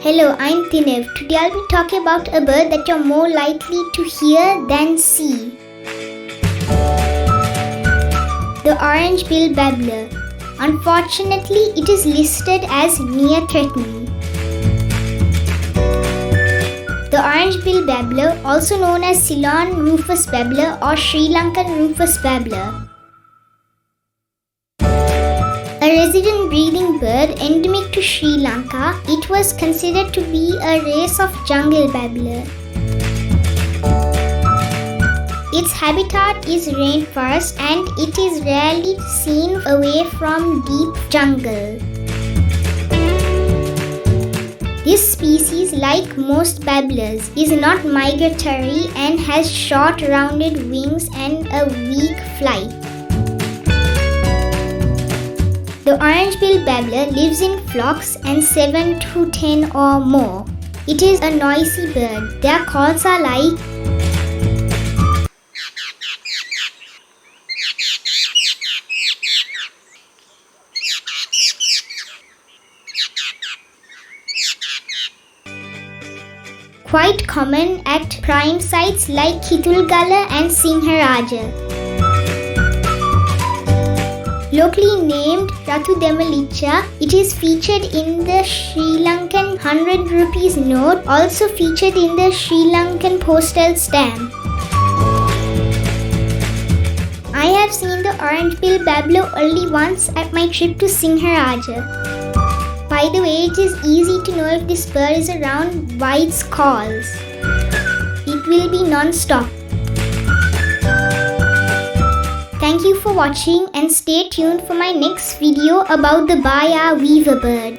Hello, I'm Thinev. Today I'll be talking about a bird that you're more likely to hear than see. The Orangeschnabel Babbler. Unfortunately, it is listed as near threatened. The Orangeschnabel Babbler, also known as Ceylon Rufous Babbler or Sri Lankan Rufous Babbler. A resident breeding bird endemic to Sri Lanka, it was considered to be a race of jungle babbler. Its habitat is rainforest and it is rarely seen away from deep jungle. This species, like most babblers, is not migratory and has short rounded wings and a weak flight. The Orangeschnabel Babbler lives in flocks and 7 to 10 or more. It is a noisy bird. Their calls are like quite common at prime sites like Kitulgala and Sinharaja. Locally named Rathu demalichcha, it is featured in the Sri Lankan 100 rupees note, also featured in the Sri Lankan postal stamp. I have seen the Orangeschnabel Babbler only once at my trip to Sinharaja. By the way, it is easy to know if this bird is around by its calls. It will be non-stop. Thank you for watching and stay tuned for my next video about the Babbelaar weaver bird.